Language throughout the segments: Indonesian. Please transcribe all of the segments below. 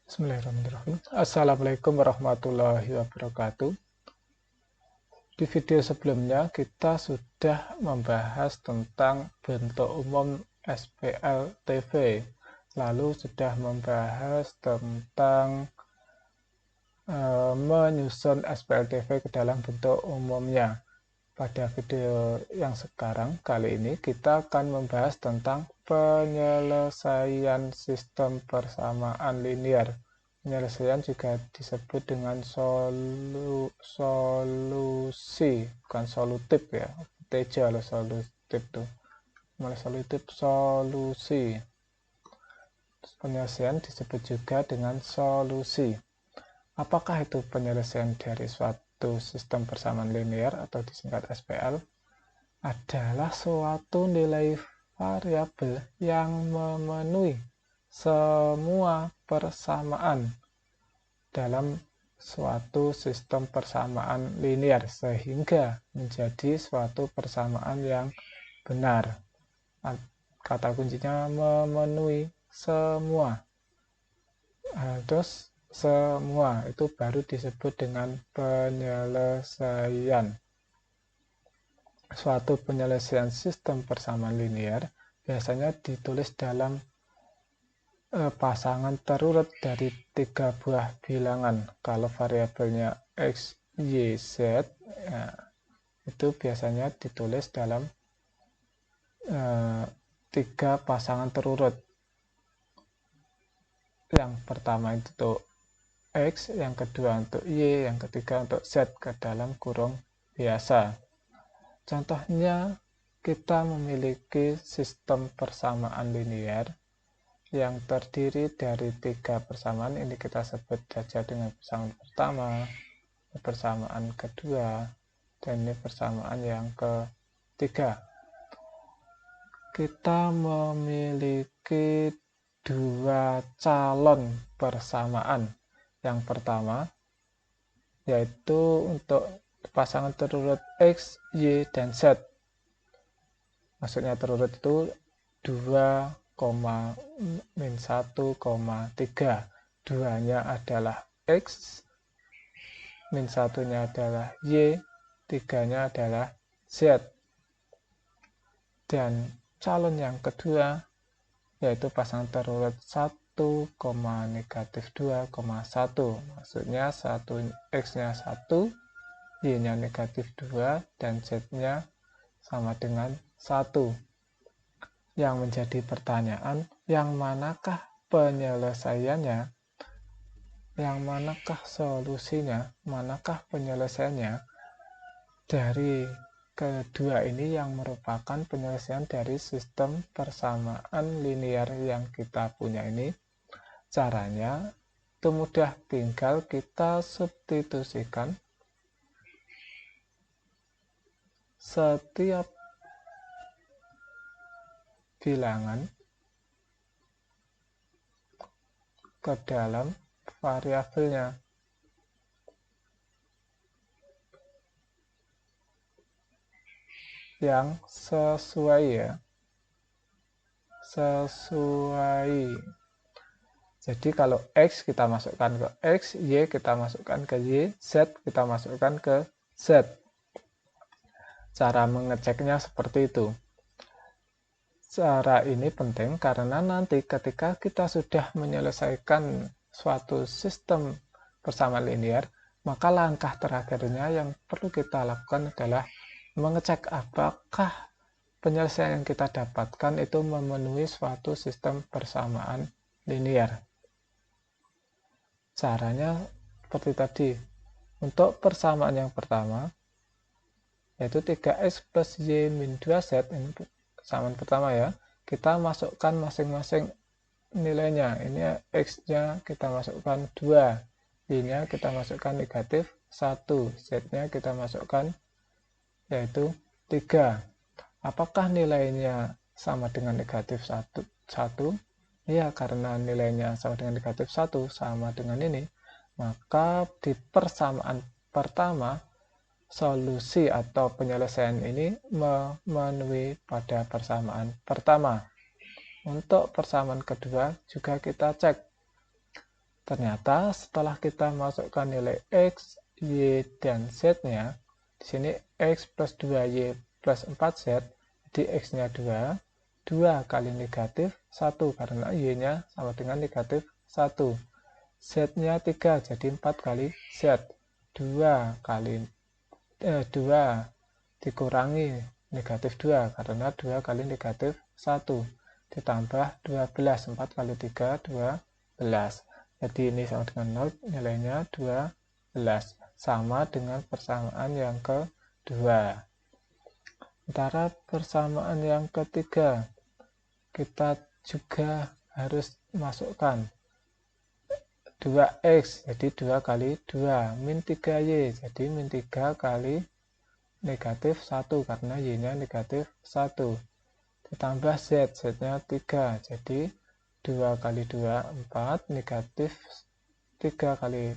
Bismillahirrahmanirrahim. Assalamualaikum warahmatullahi wabarakatuh. Di video sebelumnya kita sudah membahas tentang bentuk umum SPLTV, lalu sudah membahas tentang menyusun SPLTV ke dalam bentuk umumnya. Pada video yang sekarang, kali ini kita akan membahas tentang penyelesaian sistem persamaan linear. Penyelesaian juga disebut dengan solusi, bukan solutif ya. Teja loh solutif tuh. Malah solutif solusi. Penyelesaian disebut juga dengan solusi. Apakah itu penyelesaian dari suatu sistem persamaan linear atau disingkat SPL? Adalah suatu nilai variabel yang memenuhi semua persamaan dalam suatu sistem persamaan linear sehingga menjadi suatu persamaan yang benar. Kata kuncinya memenuhi semua. Terus semua itu baru disebut dengan penyelesaian. Suatu penyelesaian sistem persamaan linear biasanya ditulis dalam pasangan terurut dari 3 buah bilangan. Kalau variabelnya X, Y, Z, ya, itu biasanya ditulis dalam 3 pasangan terurut. Yang pertama itu untuk X, yang kedua untuk Y, yang ketiga untuk Z ke dalam kurung biasa. Contohnya, kita memiliki sistem persamaan linear yang terdiri dari 3 persamaan. Ini kita sebut saja dengan persamaan pertama, persamaan kedua, dan ini persamaan yang ketiga. Kita memiliki 2 calon persamaan. Yang pertama yaitu untuk pasangan terurut X, Y, dan Z. Maksudnya terurut itu 2, min 1,3. 2-nya adalah X, min 1-nya adalah Y, 3-nya adalah Z. Dan calon yang kedua yaitu pasangan terurut 1, negatif 2,1. Maksudnya X-nya 1, Y-nya negatif 2, dan Z-nya sama dengan 1. Yang menjadi pertanyaan, yang manakah penyelesaiannya? Yang manakah solusinya? Manakah penyelesaiannya? Dari kedua ini yang merupakan penyelesaian dari sistem persamaan linear yang kita punya ini. Caranya itu mudah, tinggal kita substitusikan setiap bilangan ke dalam variabelnya. Yang sesuai ya. Sesuai. Jadi kalau X kita masukkan ke X, Y kita masukkan ke Y, Z kita masukkan ke Z. Cara mengeceknya seperti itu. Cara ini penting karena nanti ketika kita sudah menyelesaikan suatu sistem persamaan linear, maka langkah terakhirnya yang perlu kita lakukan adalah mengecek apakah penyelesaian yang kita dapatkan itu memenuhi suatu sistem persamaan linear. Caranya seperti tadi. Untuk persamaan yang pertama, yaitu 3x plus y min 2z, ini persamaan pertama ya, kita masukkan masing-masing nilainya. Ini x-nya kita masukkan 2, y-nya kita masukkan negatif 1, z-nya kita masukkan yaitu 3. Apakah nilainya sama dengan negatif 1? Ya, karena nilainya sama dengan negatif 1, sama dengan ini, maka di persamaan pertama, solusi atau penyelesaian ini memenuhi pada persamaan pertama. Untuk persamaan kedua juga kita cek Ternyata setelah kita masukkan nilai X, Y, dan Z-nya, di sini X plus 2Y plus 4Z, jadi X-nya 2, 2 kali negatif 1, karena Y-nya sama dengan negatif 1. Z-nya 3, jadi 4 kali Z. 2 kali 2 dikurangi negatif 2, karena 2 kali negatif 1. Ditambah 12, 4 kali 3, 12. Jadi ini sama dengan 0, nilainya 12. Sama dengan persamaan yang kedua. Sementara persamaan yang ketiga, kita juga harus masukkan 2x, jadi 2 kali 2, min 3y, jadi min 3 kali negatif 1, karena y-nya negatif 1. Ditambah z, z-nya 3, jadi 2 kali 2, 4, negatif 3 kali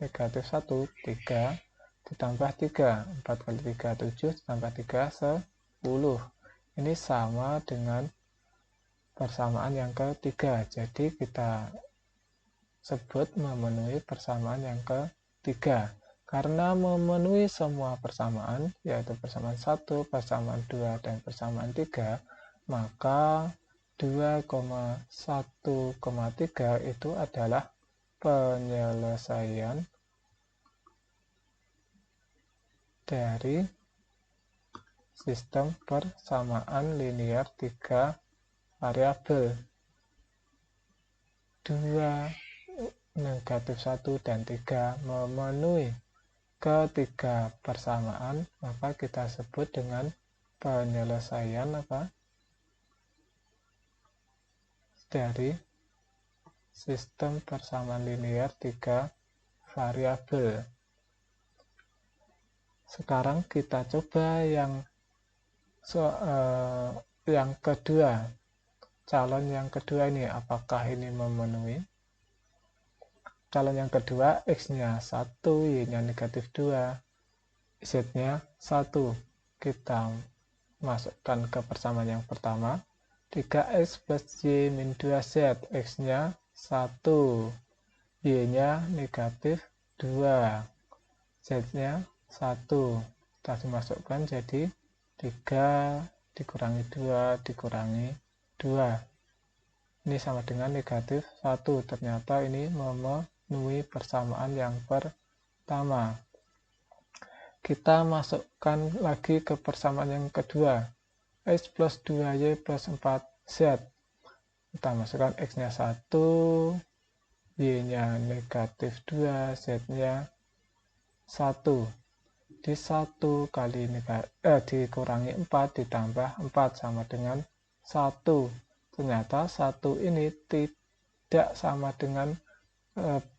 negatif 1, 3, ditambah 3, 4 kali 3, 7, ditambah 3, 10. Ini sama dengan persamaan yang ketiga, jadi kita sebut memenuhi persamaan yang ketiga. Karena memenuhi semua persamaan, yaitu persamaan 1, persamaan 2, dan persamaan 3, maka 2,1,3 itu adalah penyelesaian dari sistem persamaan linear 3 variabel. 2, negatif 1, dan 3 memenuhi ketiga persamaan, maka kita sebut dengan penyelesaian dari sistem persamaan linear 3 variabel. Sekarang kita coba yang kedua. Calon yang kedua ini, apakah ini memenuhi? Calon yang kedua, X-nya 1, Y-nya negatif 2, Z-nya 1. Kita masukkan ke persamaan yang pertama. 3X plus Y min 2Z, X-nya 1, Y-nya negatif 2, Z-nya 1. Kita dimasukkan jadi 3 dikurangi 2 dikurangi 2. Ini sama dengan negatif 1. Ternyata ini memenuhi persamaan yang pertama. Kita masukkan lagi ke persamaan yang kedua. X plus 2Y plus 4Z. Kita masukkan X-nya 1, Y-nya negatif 2, Z-nya 1. Di 1 kali dikurangi 4 ditambah 4 sama dengan 1. Ternyata 1 ini tidak sama dengan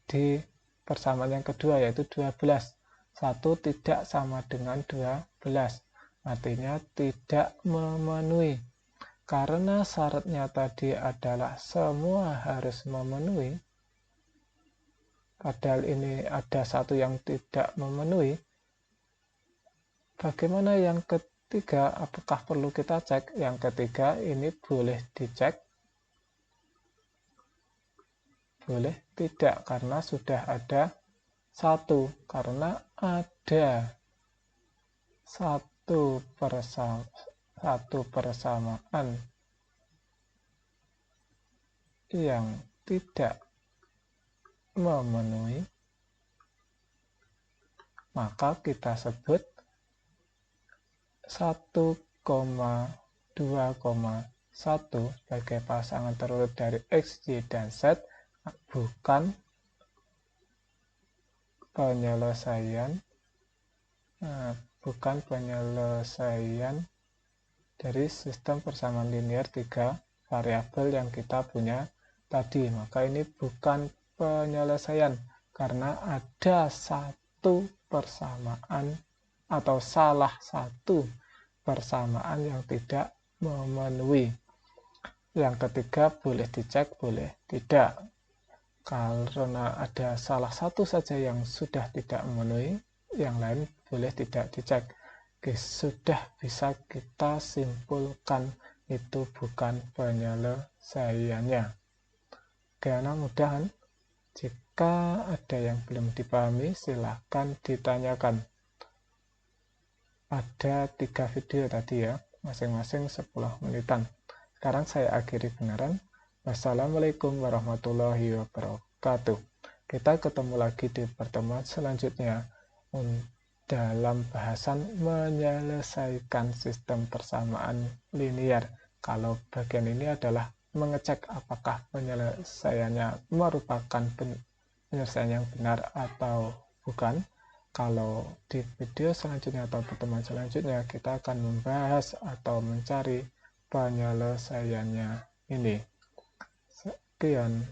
di persamaan yang kedua, yaitu 12. 1 tidak sama dengan 12. Artinya tidak memenuhi. Karena syaratnya tadi adalah semua harus memenuhi, padahal ini ada satu yang tidak memenuhi. Bagaimana yang ketiga? Apakah perlu kita cek? Yang ketiga ini boleh dicek? Boleh tidak, karena sudah ada satu. Karena ada satu persamaan yang tidak memenuhi, maka kita sebut 1,2,1 sebagai pasangan terurut dari X, Y, dan Z bukan penyelesaian dari sistem persamaan linear 3 variabel yang kita punya tadi. Maka ini bukan penyelesaian karena ada satu persamaan atau salah satu persamaan yang tidak memenuhi. Yang ketiga boleh dicek, boleh tidak. Karena ada salah satu saja yang sudah tidak memenuhi, yang lain boleh tidak dicek. Oke, sudah bisa kita simpulkan itu bukan penyelesaiannya. Karena mudahan jika Jika ada yang belum dipahami, silahkan ditanyakan. Ada 3 video tadi ya, masing-masing 10 menitan. Sekarang saya akhiri beneran. Wassalamualaikum warahmatullahi wabarakatuh. Kita ketemu lagi di pertemuan selanjutnya dalam bahasan menyelesaikan sistem persamaan linear. Kalau bagian ini adalah mengecek apakah penyelesaiannya merupakan penyelesaian yang benar atau bukan. Kalau di video selanjutnya atau pertemuan selanjutnya kita akan membahas atau mencari penyelesaiannya ini. Sekian.